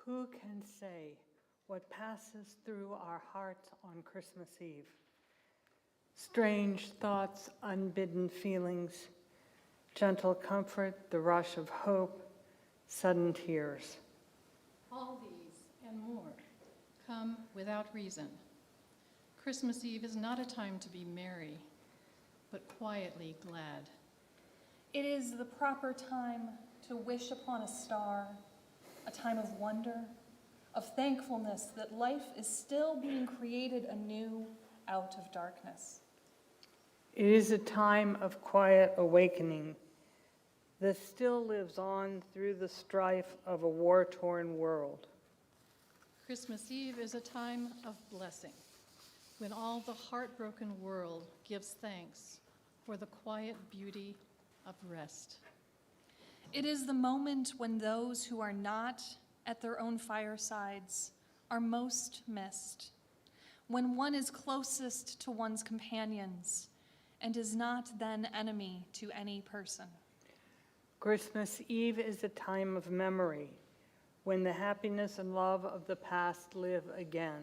Who can say what passes through our hearts on Christmas Eve? Strange thoughts, unbidden feelings, gentle comfort, the rush of hope, sudden tears. All these and more come without reason. Christmas Eve is not a time to be merry, but quietly glad. It is the proper time to wish upon a star, a time of wonder, of thankfulness that life is still being created anew out of darkness. It is a time of quiet awakening that still lives on through the strife of a war-torn world. Christmas Eve is a time of blessing, when all the heartbroken world gives thanks for the quiet beauty of rest. It is the moment when those who are not at their own firesides are most missed, when one is closest to one's companions and is not then enemy to any person. Christmas Eve is a time of memory, when the happiness and love of the past live again.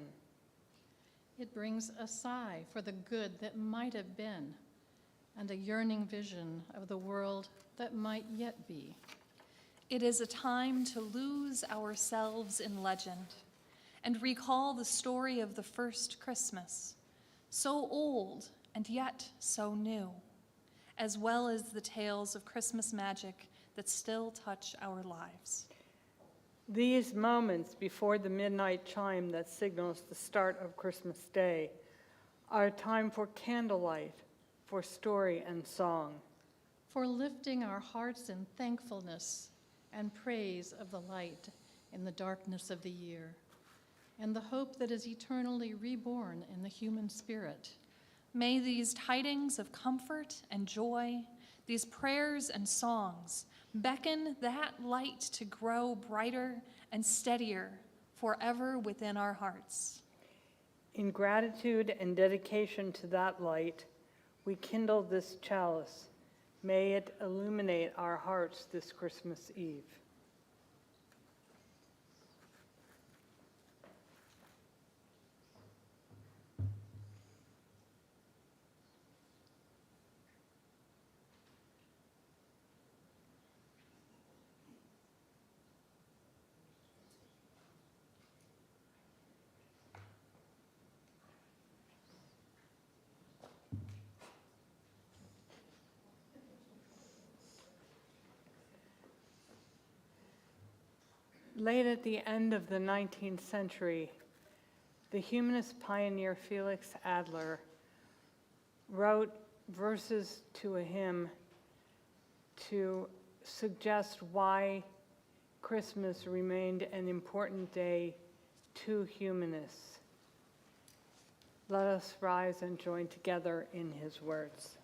It brings a sigh for the good that might have been, and a yearning vision of the world that might yet be. It is a time to lose ourselves in legend and recall the story of the first Christmas, so old and yet so new, as well as the tales of Christmas magic that still touch our lives. These moments before the midnight chime that signals the start of Christmas Day are a time for candlelight, for story and song. For lifting our hearts in thankfulness and praise of the light in the darkness of the year, and the hope that is eternally reborn in the human spirit. May these tidings of comfort and joy, these prayers and songs, beckon that light to grow brighter and steadier forever within our hearts. In gratitude and dedication to that light, we kindle this chalice. May it illuminate our hearts this Christmas Eve. Late at the end of the 19th century, the humanist pioneer Felix Adler wrote verses to a hymn to suggest why Christmas remained an important day to humanists. Let us rise and join together in his words.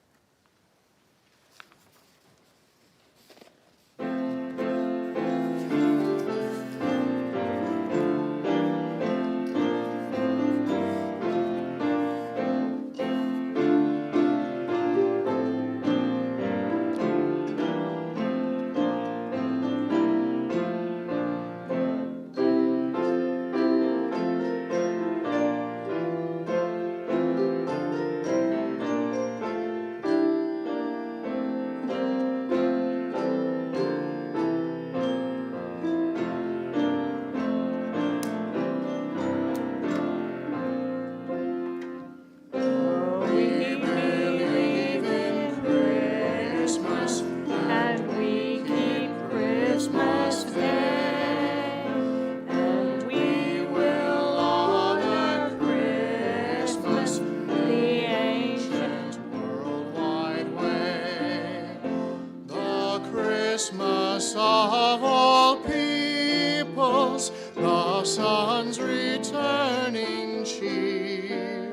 Christmas of all peoples, the sun's returning cheer,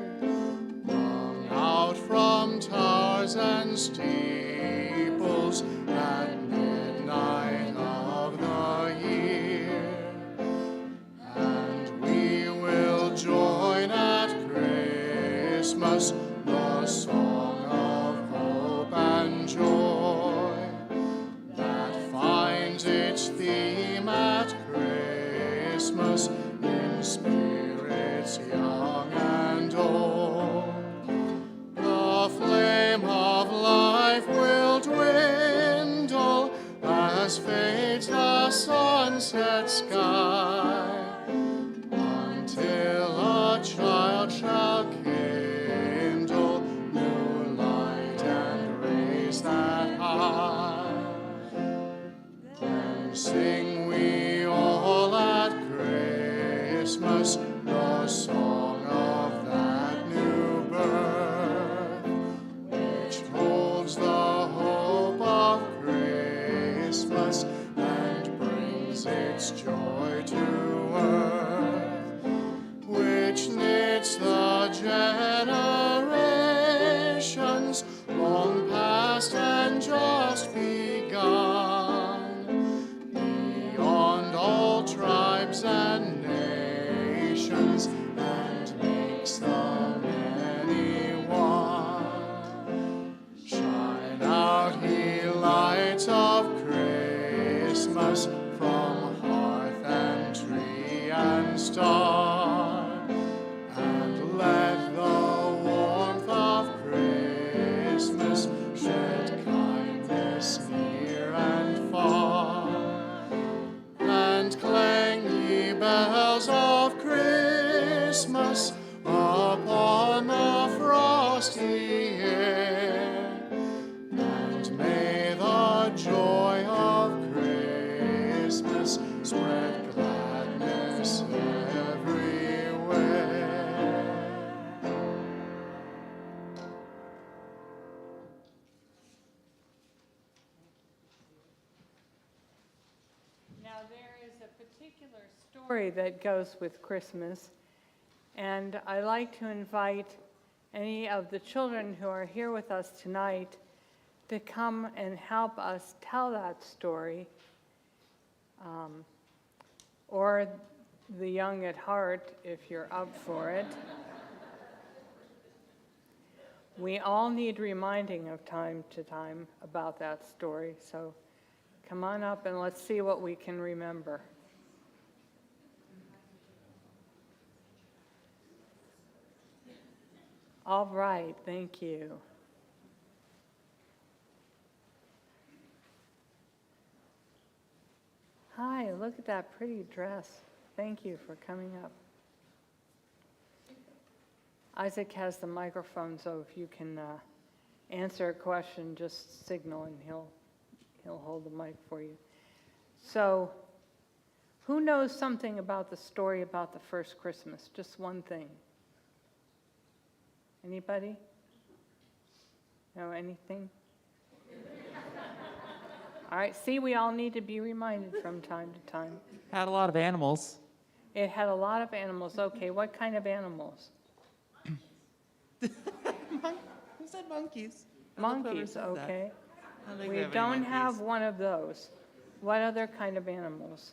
rung out from towers and steeples at midnight of the year. And we will join at Christmas the song of hope and joy that finds its theme at Christmas in spirits young and old. The flame of life will dwindle as fades the sunset sky, until a child shall kindle new light and raise that high. Then sing we all at Christmas the song of that new birth, which holds the hope of Christmas and brings its joy to earth, which knits the generations long past and just begun, beyond all tribes and nations, and makes the many one. Shine out, ye lights of Christmas, from hearth and tree and star, and let the warmth of Christmas shed kindness near and far. And clang ye bells of Christmas upon the frosty air, and may the joy of Christmas spread gladness everywhere. Now, there is a particular story that goes with Christmas, and I like to invite any of the children who are here with us tonight to come and help us tell that story, or the young at heart, if you're up for it. We all need reminding of time to time about that story, so come on up and let's see what we can remember. All right, thank you. Hi, look at that pretty dress. Thank you for coming up. Isaac has the microphone, so if you can answer a question, just signal and he'll hold the mic for you. So, who knows something about the story about the first Christmas? Just one thing. Anybody? Know anything? All right, see, we all need to be reminded from time to time. Had a lot of animals. It had a lot of animals. Okay, what kind of animals? Who said monkeys? I love whoever Monkeys, said that. okay. I don't think We have any don't have monkeys. one of those. What other kind of animals?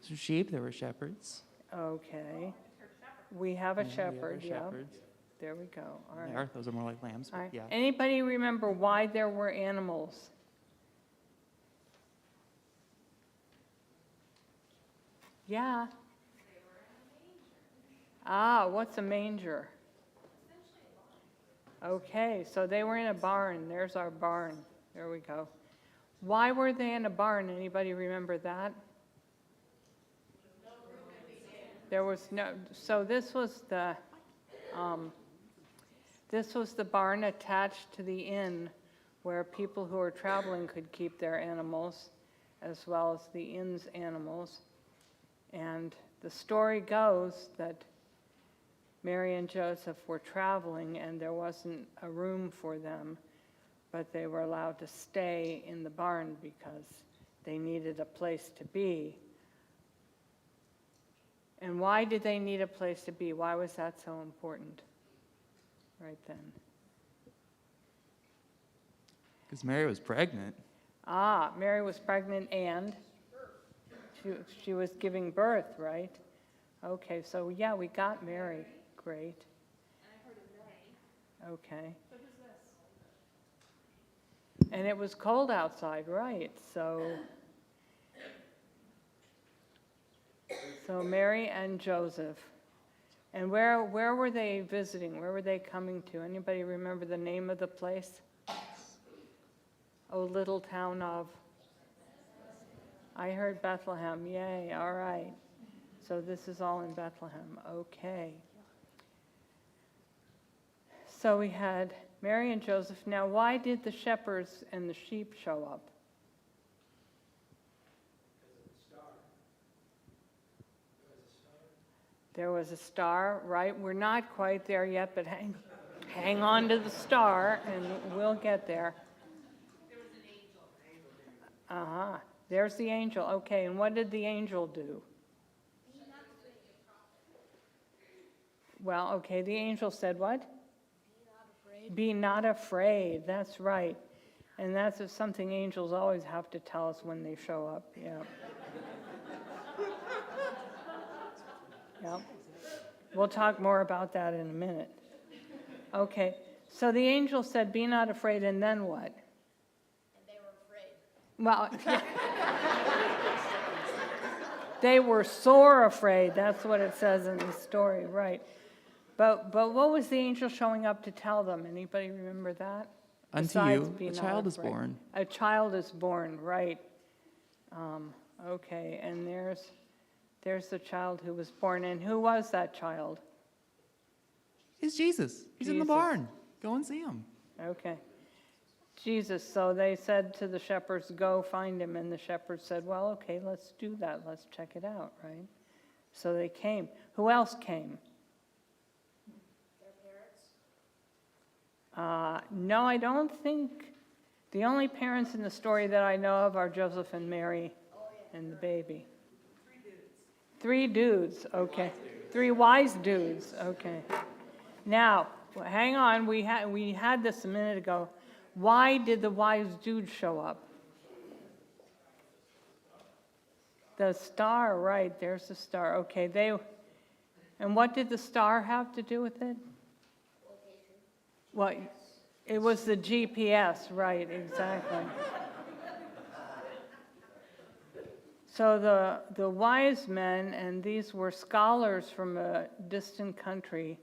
So sheep, there were shepherds. Okay. We have a Yeah, we have our shepherd, yeah. shepherds. There we go, all They right. are, those are more like lambs, All but right. yeah. Anybody remember why there were animals? Yeah. Ah, what's a manger? Okay, so they were in a barn. There's our barn. There we go. Why were they in a barn? Anybody remember that? There was no, so this was the barn attached to the inn where people who were traveling could keep their animals as well as the inn's animals. And the story goes that Mary and Joseph were traveling and there wasn't a room for them, but they were allowed to stay in the barn because they needed a place to be. And why did they need a place to be? Why was that so important right then? Because Mary was pregnant. Ah, Mary was pregnant and she was giving birth, right? Okay, so yeah, we got Mary. Great. And I heard a they. Okay. So who's this? And it was cold outside, right? So Mary and Joseph. And where were they visiting? Where were they coming to? Anybody remember the name of the place? Oh, little town of? I heard Bethlehem. Yay, all right. So this is all in Bethlehem. Okay. So we had Mary and Joseph. Now, why did the shepherds and the sheep show up? There was a star, right? We're not quite there yet, but hang on to the star, and we'll get there. There was an angel. Uh-huh. There's the angel. Okay, and what did the angel do? Well, okay, the angel said what? Be not afraid. That's right. And that's something angels always have to tell us when they show up. Yeah. Yep. We'll talk more about that in a minute. Okay. So the angel said, be not afraid, and then what? And they were afraid. Well, they were sore afraid. That's what it says in the story, right? But what was the angel showing up to tell them? Anybody remember that? Unto Besides, you, be a not child is afraid. born. A child is born, right. Okay, and there's the child who was born. And who was that child? He's Jesus. He's in the Jesus. barn. Go and see him. Okay. Jesus. So they said to the shepherds, go find him. And the shepherds said, well, okay, let's do that. Let's check it out, right? So they came. Who else came? Their parents. No, I don't think. The only parents in the story that I know of are Joseph and Mary and the baby. 3 dudes, okay. 3 wise dudes, okay. Now, hang on, we had this a minute ago. Why did the wise dudes show up? The star, right, there's the star. Okay, and what did the star have to do with it? Well, it was the GPS, right, exactly. So the wise men, and these were scholars from a distant country,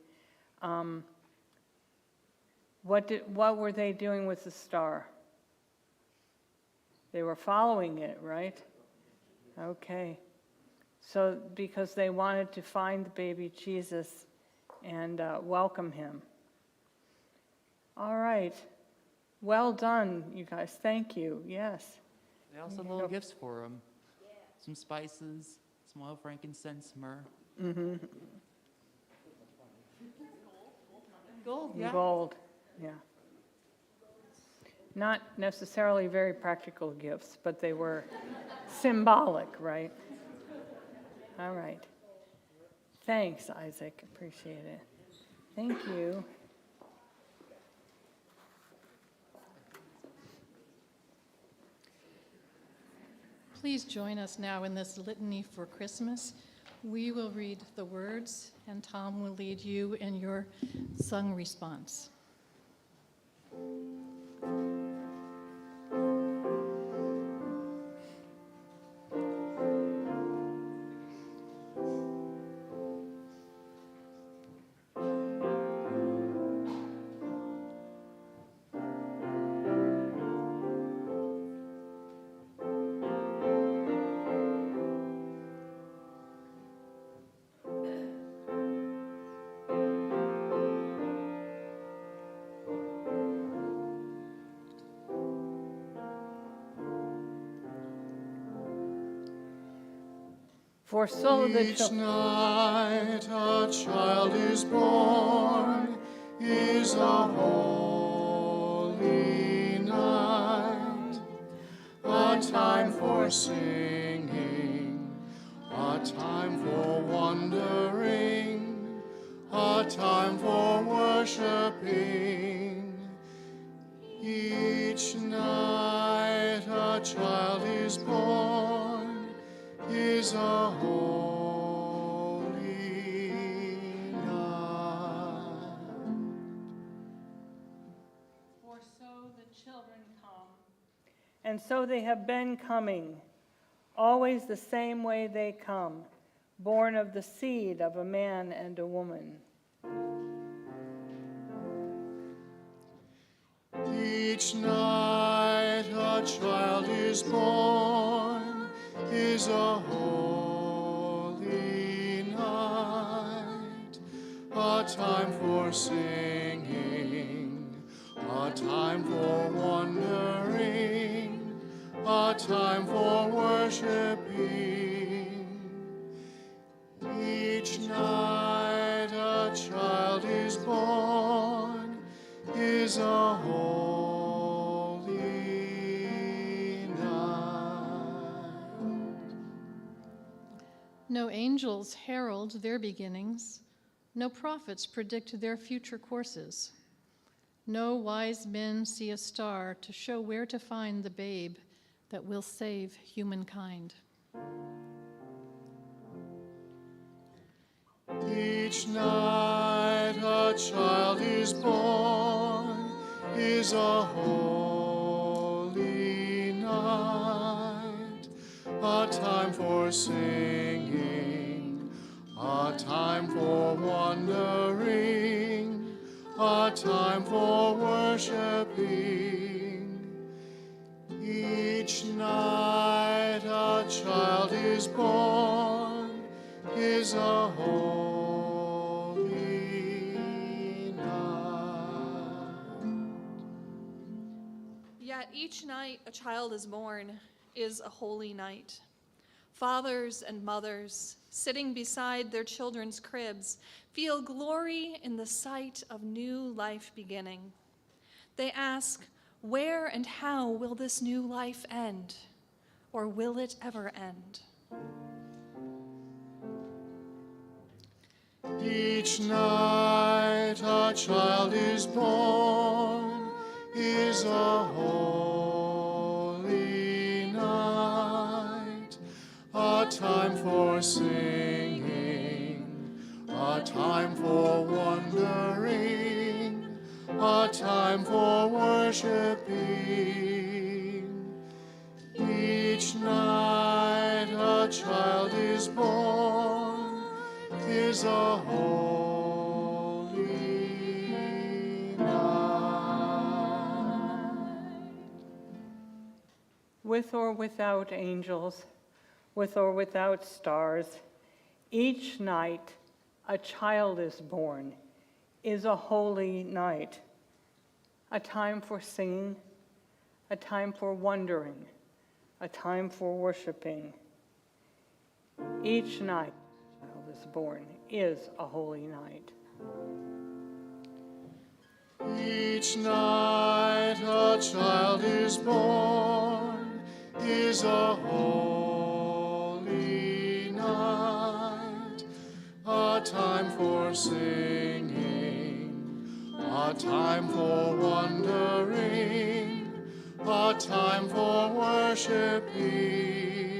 what were they doing with the star? They were following it, right? Okay. So because they wanted to find the baby Jesus and welcome him. All right. Well done, you guys. Thank you. Yes. They also had little gifts for him. Some spices, some oil, frankincense, myrrh. Mm-hmm. Gold, yeah. Gold, yeah. Not necessarily very practical gifts, but they were symbolic, right? All right. Thanks, Isaac. Appreciate it. Thank you. Please join us now in this litany for Christmas. We will read the words, and Tom will lead you in your sung response. For so the Each night a child is born, is a holy night, a time for singing, a time for wondering, a time for worshiping. Each night a child is born, is a holy night. For so the children come. And so they have been coming, always the same way they come, born of the seed of a man and a woman. Each night a child is born, is a holy night, a time for singing, a time for wondering, a time for worshiping. Each night a child is born, is a holy night. No angels herald their beginnings. No prophets predict their future courses. No wise men see a star to show where to find the babe that will save humankind. Each night a child is born, is a holy night, a time for singing, a time for wondering, a time for worshiping. Each night a child is born, is a holy night. Yet each night a child is born is a holy night. Fathers and mothers, sitting beside their children's cribs, feel glory in the sight of new life beginning. They ask, where and how will this new life end? Or will it ever end? Each night a child is born, is a holy night, a time for singing, a time for wondering, a time for worshiping. Each night a child is born, is a holy night. With or without angels, with or without stars, each night a child is born, is a holy night, a time for singing, a time for wondering, a time for worshiping. Each night a child is born is a holy night. Each night a child is born, is a holy night, a time for singing, a time for wondering, a time for worshiping.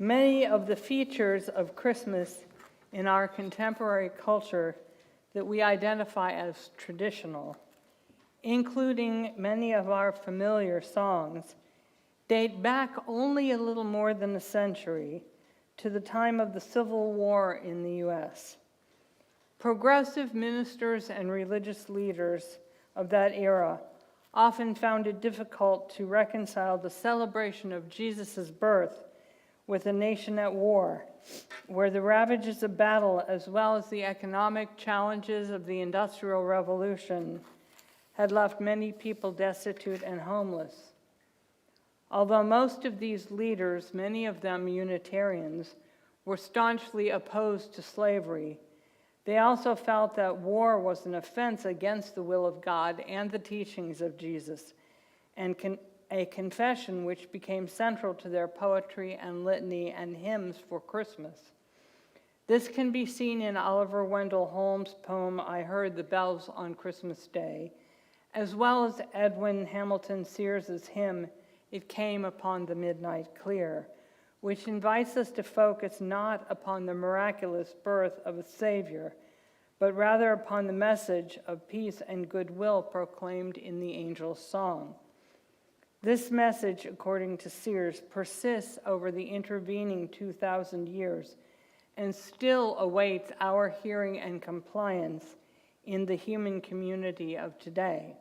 Many of the features of Christmas in our contemporary culture that we identify as traditional, including many of our familiar songs, date back only a little more than a century to the time of the Civil War in the U.S. Progressive ministers and religious leaders of that era often found it difficult to reconcile the celebration of Jesus' birth with a nation at war, where the ravages of battle, as well as the economic challenges of the Industrial Revolution, had left many people destitute and homeless. Although most of these leaders, many of them Unitarians, were staunchly opposed to slavery, they also felt that war was an offense against the will of God and the teachings of Jesus, and a confession which became central to their poetry and litany and hymns for Christmas. This can be seen in Oliver Wendell Holmes' poem, I Heard the Bells on Christmas Day, as well as Edwin Hamilton Sears's hymn, It Came Upon the Midnight Clear, which invites us to focus not upon the miraculous birth of a Savior, but rather upon the message of peace and goodwill proclaimed in the angel's song. This message, according to Sears, persists over the intervening 2,000 years and still awaits our hearing and compliance in the human community of today.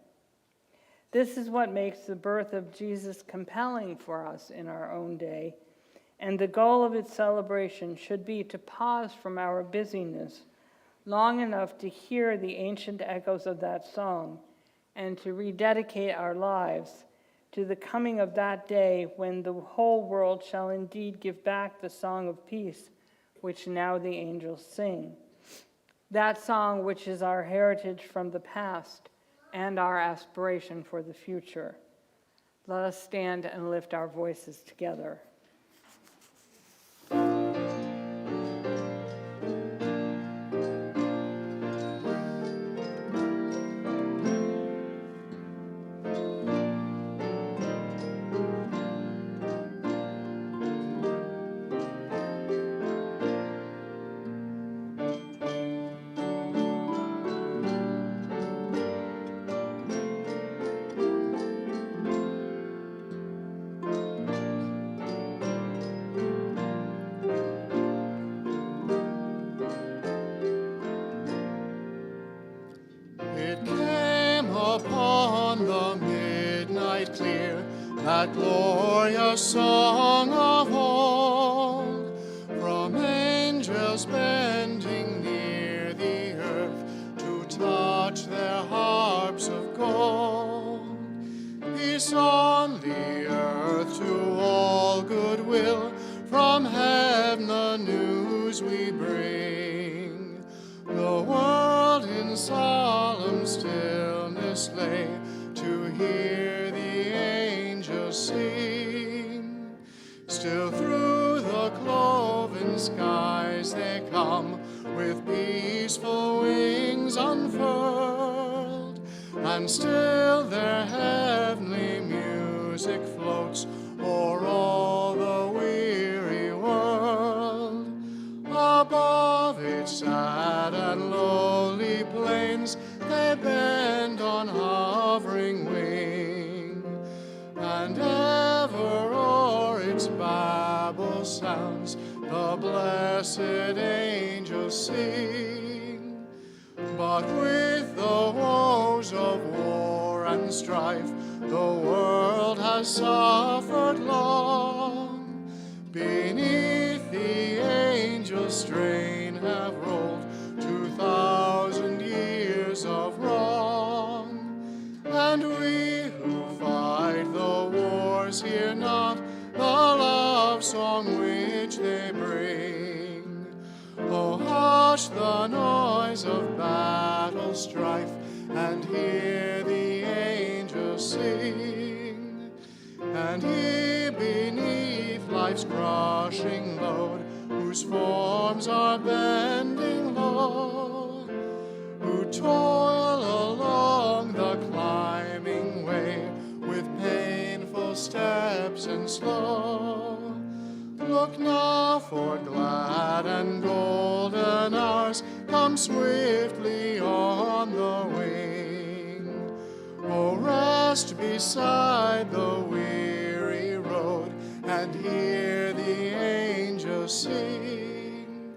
This is what makes the birth of Jesus compelling for us in our own day, and the goal of its celebration should be to pause from our busyness long enough to hear the ancient echoes of that song and to rededicate our lives to the coming of that day when the whole world shall indeed give back the song of peace which now the angels sing. That song which is our heritage from the past and our aspiration for the future. Let us stand and lift our voices together. It came upon the midnight clear, that glorious song of old, from angels bending near the earth to touch their harps of gold. Peace on the earth to all goodwill, from heaven the news we bring. The world in solemn stillness lay to hear the angels sing. Still through the cloven skies they come, with peaceful wings unfurled, and still their heavenly music floats o'er all the weary world. Above its sad and lowly plains they bend on hovering wing, and ever o'er its babel sounds the blessed angels sing. But with the woes of war and strife the world has suffered long. Beneath the angels' strain have rolled 2,000 years of wrong, and we who fight the wars hear not the love song which they bring. Oh, hush the noise of battle strife, and hear the angels sing, and he beneath life's crushing load, whose forms are bending low, who toil along the climbing way with painful steps and slow. Look now, for glad and golden hours come swiftly on the wing. Oh, rest beside the weary road and hear the angels sing.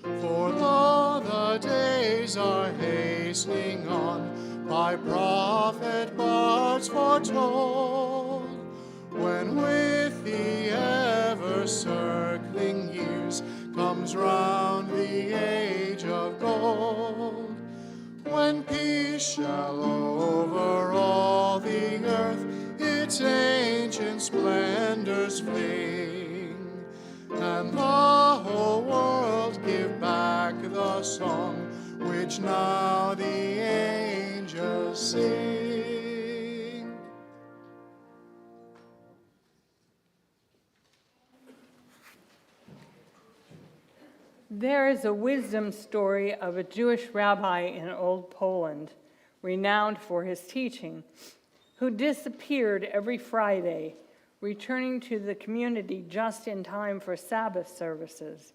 For though the days are hastening on, by prophet bards foretold, when with the ever-circling years comes round the age of gold, when peace shall over all the earth its ancient splendors fling, and the whole world give back the song which now the angels sing. There is a wisdom story of a Jewish rabbi in Old Poland, renowned for his teaching, who disappeared every Friday, returning to the community just in time for Sabbath services.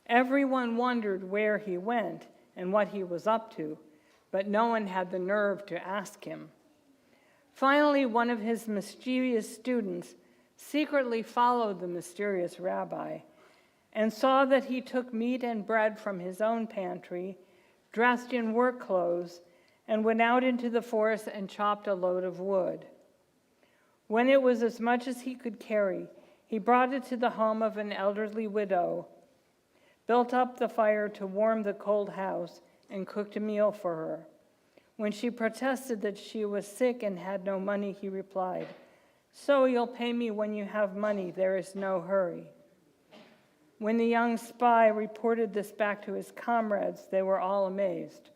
Everyone wondered where he went and what he was up to, but no one had the nerve to ask him. Finally, one of his mischievous students secretly followed the mysterious rabbi and saw that he took meat and bread from his own pantry, dressed in work clothes, and went out into the forest and chopped a load of wood. When it was as much as he could carry, he brought it to the home of an elderly widow, built up the fire to warm the cold house, and cooked a meal for her. When she protested that she was sick and had no money, he replied, "So you'll pay me when you have money, there is no hurry." When the young spy reported this back to his comrades, they were all amazed.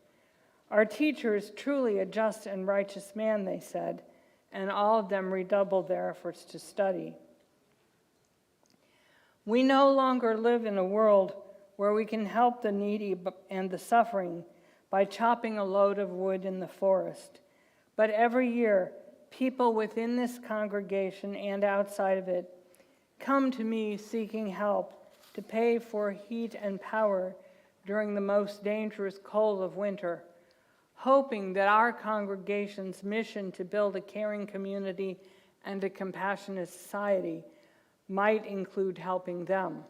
"Our teacher is truly a just and righteous man," they said, and all of them redoubled their efforts to study. We no longer live in a world where we can help the needy and the suffering by chopping a load of wood in the forest. But every year, people within this congregation and outside of it come to me seeking help to pay for heat and power during the most dangerous cold of winter, hoping that our congregation's mission to build a caring community and a compassionate society might include helping them.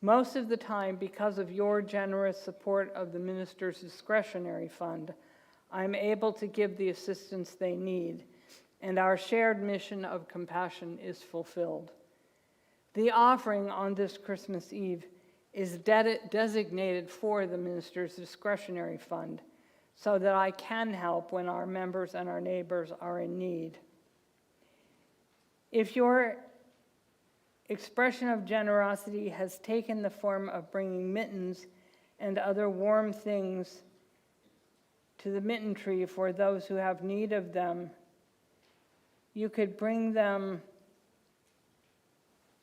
Most of the time, because of your generous support of the minister's discretionary fund, I'm able to give the assistance they need, and our shared mission of compassion is fulfilled. The offering on this Christmas Eve is designated for the minister's discretionary fund, so that I can help when our members and our neighbors are in need. If your expression of generosity has taken the form of bringing mittens and other warm things to the mitten tree for those who have need of them, you could bring them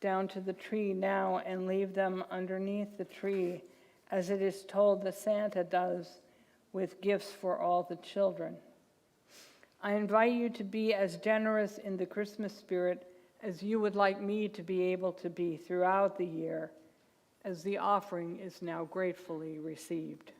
down to the tree now and leave them underneath the tree, as it is told that Santa does with gifts for all the children. I invite you to be as generous in the Christmas spirit as you would like me to be able to be throughout the year, as the offering is now gratefully received.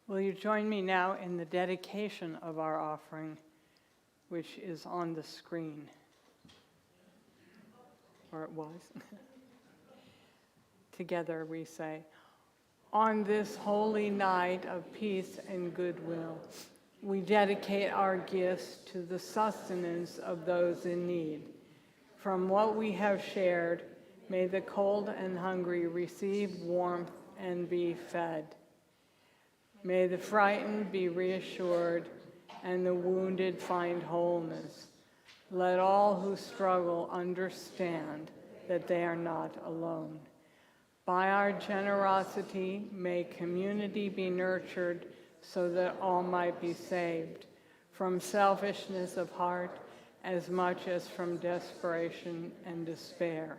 Will you join me now in the dedication of our offering, which is on the screen? Or it was. Together we say, on this holy night of peace and goodwill, we dedicate our gifts to the sustenance of those in need. From what we have shared, may the cold and hungry receive warmth and be fed. May the frightened be reassured and the wounded find wholeness. Let all who struggle understand that they are not alone. By our generosity, may community be nurtured so that all might be saved, from selfishness of heart as much as from desperation and despair.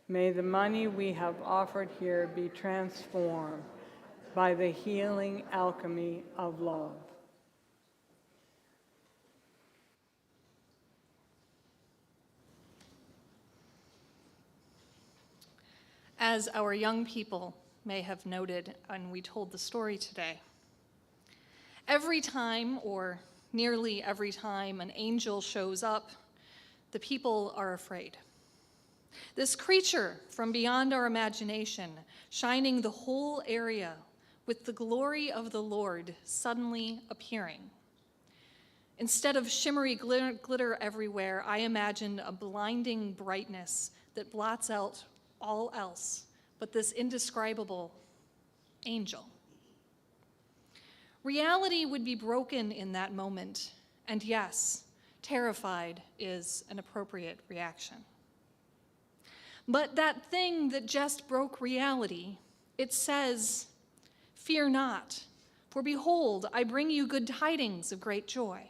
May the money we have offered here be transformed by the healing alchemy of love. As our young people may have noted when we told the story today, every time, or nearly every time, an angel shows up, the people are afraid. This creature from beyond our imagination, shining the whole area with the glory of the Lord suddenly appearing. Instead of shimmery glitter everywhere, I imagined a blinding brightness that blots out all else but this indescribable angel. Reality would be broken in that moment, and yes, terrified is an appropriate reaction. But that thing that just broke reality, it says, "Fear not, for behold, I bring you good tidings of great joy."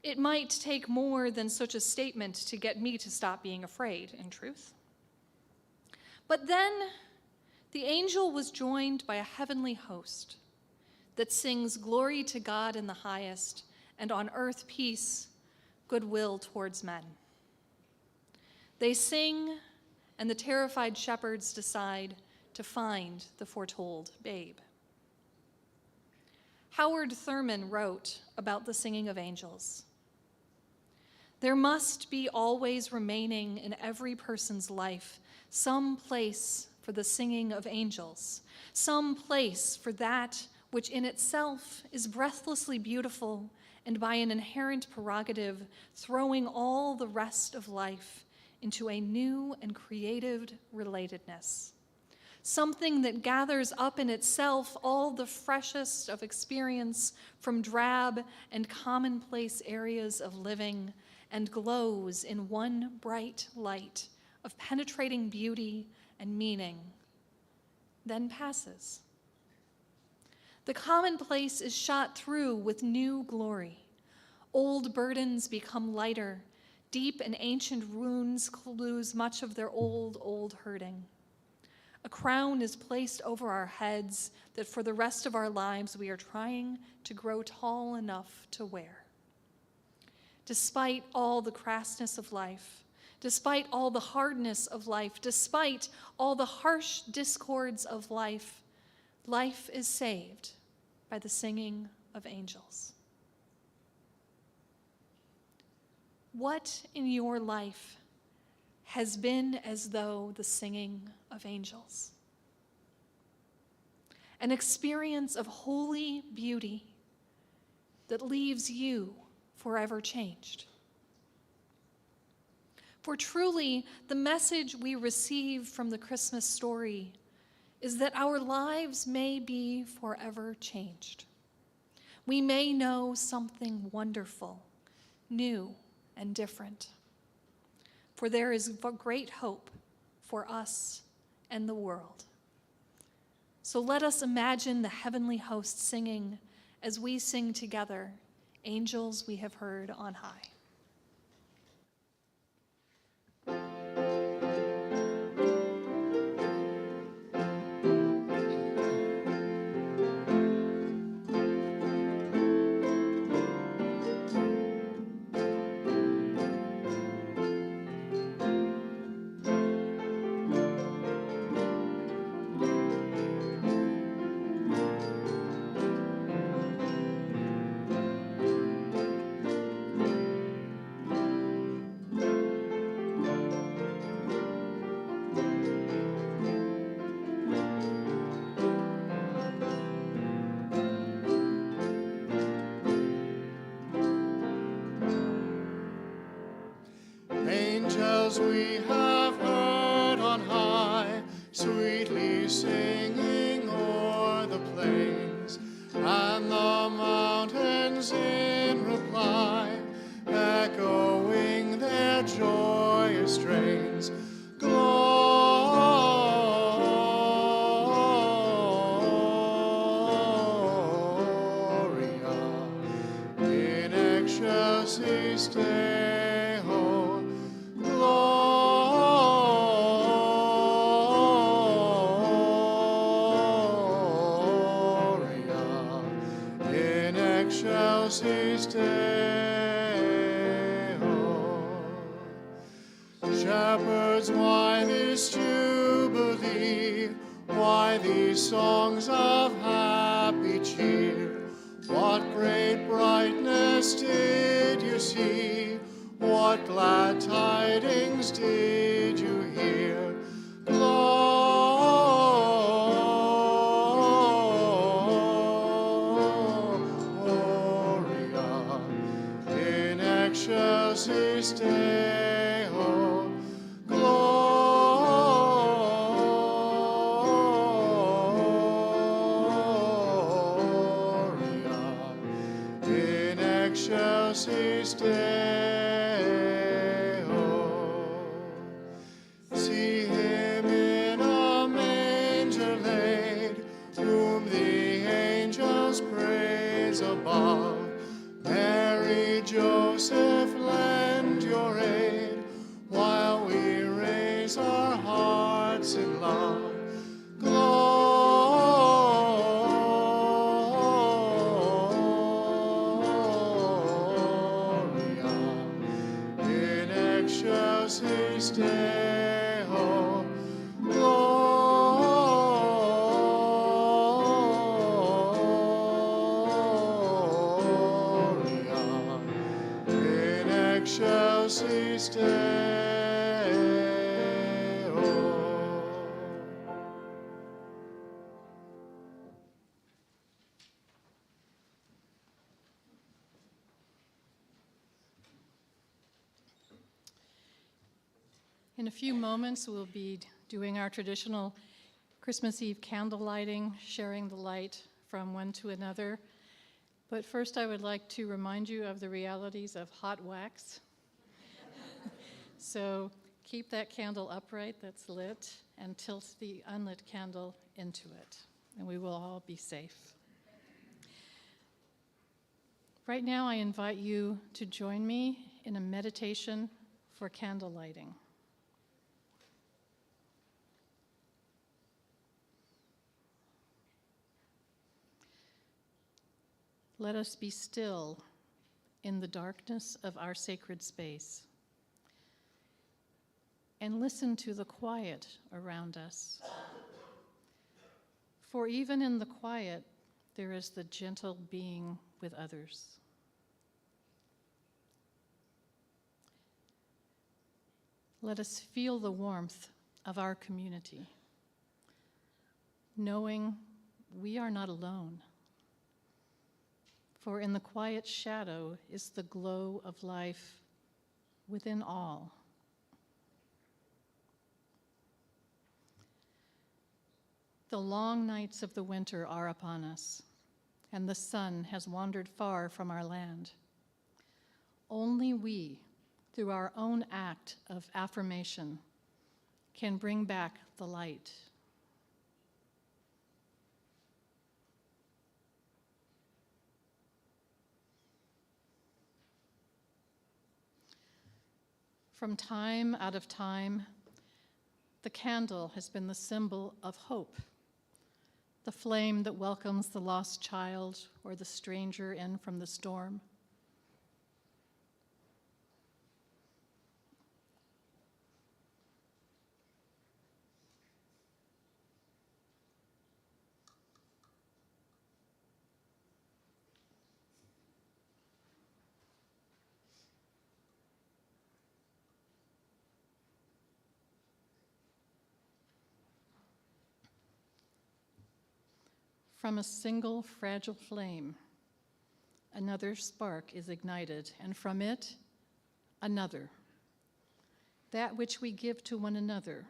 It might take more than such a statement to get me to stop being afraid, in truth. But then the angel was joined by a heavenly host that sings glory to God in the highest, and on earth peace, goodwill towards men. They sing, and the terrified shepherds decide to find the foretold babe. Howard Thurman wrote about the singing of angels. There must be always remaining in every person's life some place for the singing of angels, some place for that which in itself is breathlessly beautiful and by an inherent prerogative throwing all the rest of life into a new and creative relatedness. Something that gathers up in itself all the freshest of experience from drab and commonplace areas of living and glows in one bright light of penetrating beauty and meaning, then passes. The commonplace is shot through with new glory. Old burdens become lighter. Deep and ancient wounds lose much of their old hurting. A crown is placed over our heads that for the rest of our lives we are trying to grow tall enough to wear. Despite all the crassness of life, despite all the hardness of life, despite all the harsh discords of life, life is saved by the singing of angels. What in your life has been as though the singing of angels? An experience of holy beauty that leaves you forever changed. For truly, the message we receive from the Christmas story is that our lives may be forever changed. We may know something wonderful, new, and different. For there is great hope for us and the world. So let us imagine the heavenly host singing as we sing together, "Angels we have heard on high." as we have heard on high, sweetly singing o'er the plains, and the mountains in reply, echoing their joyous strains. Gloria in excelsis Deo. Gloria in excelsis Deo. Shepherds, why this jubilee? Why these songs of happy cheer? What great brightness did you see? What glad tidings did you hear? Gloria in excelsis Deo. Gloria in excelsis Deo. See him in a manger laid, whom the angels praise above. Mary, Joseph, lend your aid, while we raise our hearts in love. Gloria in excelsis Deo. Gloria in excelsis Deo. In a few moments, we'll be doing our traditional Christmas Eve candle lighting, sharing the light from one to another. But first, I would like to remind you of the realities of hot wax. So keep that candle upright that's lit and tilt the unlit candle into it, and we will all be safe. Right now, I invite you to join me in a meditation for candle lighting. Let us be still in the darkness of our sacred space and listen to the quiet around us. For even in the quiet, there is the gentle being with others. Let us feel the warmth of our community, knowing we are not alone. For in the quiet shadow is the glow of life within all. The long nights of the winter are upon us, and the sun has wandered far from our land. Only we, through our own act of affirmation, can bring back the light. From time out of time, the candle has been the symbol of hope, the flame that welcomes the lost child or the stranger in from the storm. From a single fragile flame, another spark is ignited, and from it, another. That which we give to one another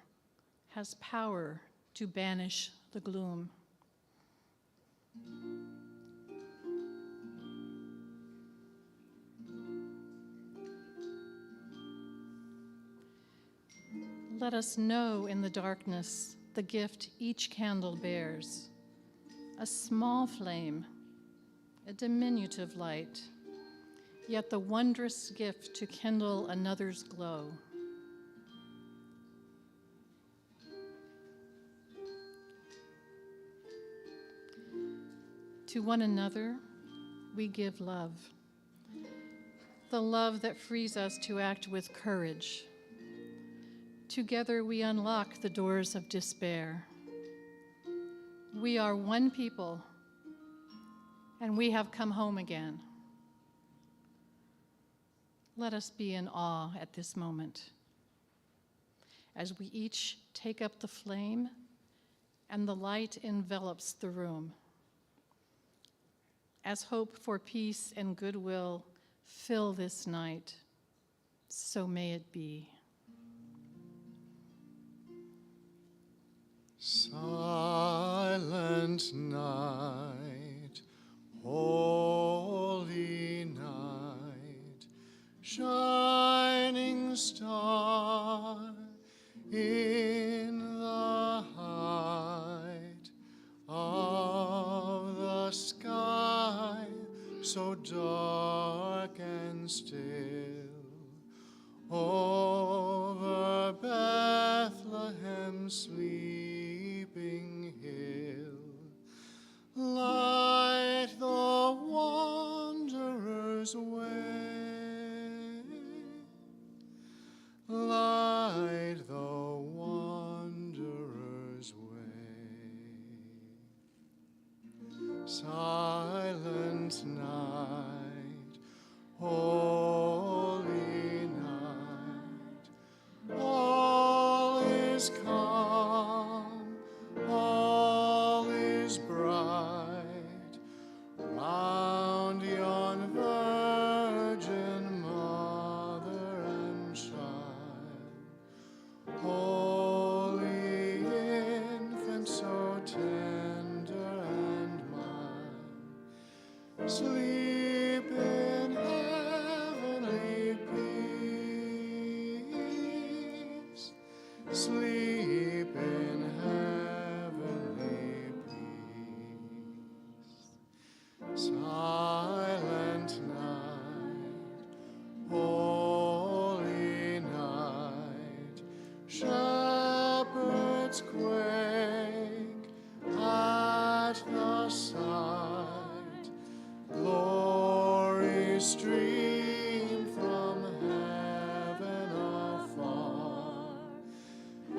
has power to banish the gloom. Let us know in the darkness the gift each candle bears, a small flame, a diminutive light, yet the wondrous gift to kindle another's glow. To one another, we give love, the love that frees us to act with courage. Together we unlock the doors of despair. We are one people, and we have come home again. Let us be in awe at this moment, as we each take up the flame and the light envelops the room. As hope for peace and goodwill fill this night, so may it be. Silent night, holy night, shining star in the height of the sky, so dark and still, over Bethlehem's sleeping hill, light the wanderer's way, light the wanderer's way. Silent night, holy night, all is calm, all is bright, round yon virgin mother and child, holy infant so tender and mild, sleep in heavenly peace, sleep in heavenly peace. Silent night, holy night, shepherds quake at the sight, glory stream from heaven afar,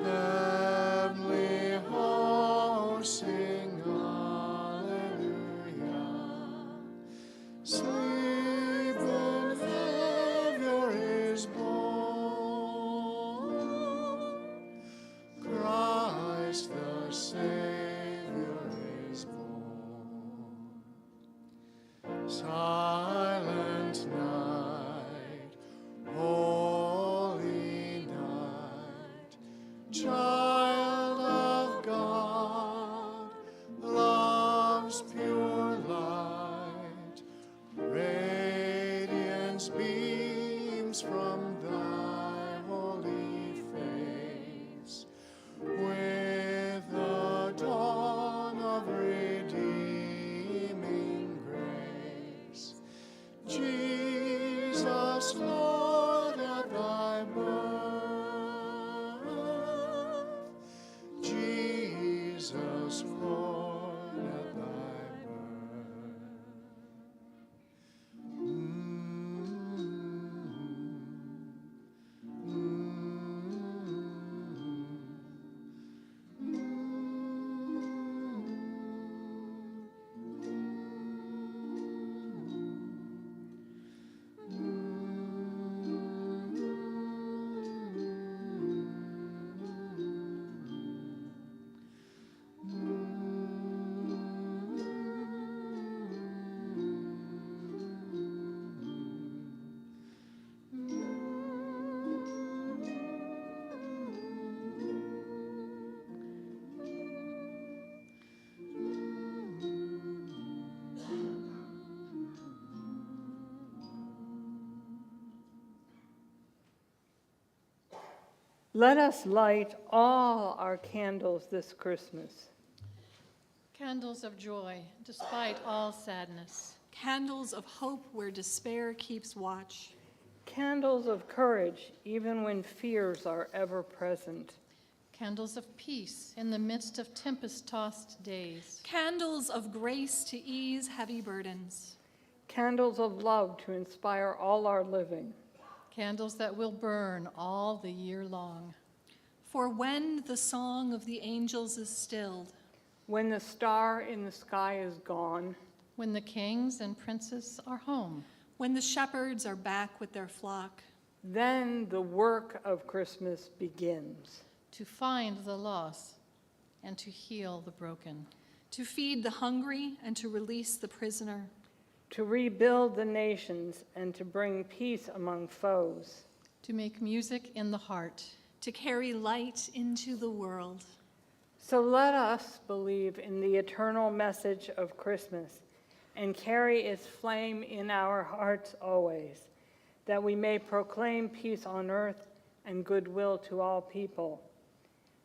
heavenly hosts sing hallelujah. Sleep in Savior is born, Christ the Savior is born. Silent night, holy night, child of God, love's pure light, radiance beams from thy holy face, with the dawn of redeeming grace. Jesus, Lord, at thy birth, Jesus, Lord, at thy birth. Let us light all our candles this Christmas. Candles of joy, despite all sadness. Candles of hope where despair keeps watch. Candles of courage, even when fears are ever present. Candles of peace in the midst of tempest-tossed days. Candles of grace to ease heavy burdens. Candles of love to inspire all our living. Candles that will burn all the year long. For when the song of the angels is stilled, When the star in the sky is gone, When the kings and princes are home. when the shepherds are back with their flock, then the work of Christmas begins. To find the lost and to heal the broken. to feed the hungry and to release the prisoner, To rebuild the nations and to bring peace among foes. To make music in the heart. to carry light into the world. So let us believe in the eternal message of Christmas and carry its flame in our hearts always, that we may proclaim peace on earth and goodwill to all people.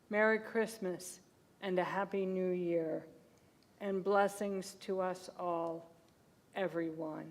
Merry Christmas and a Happy New Year, and blessings to us all, everyone.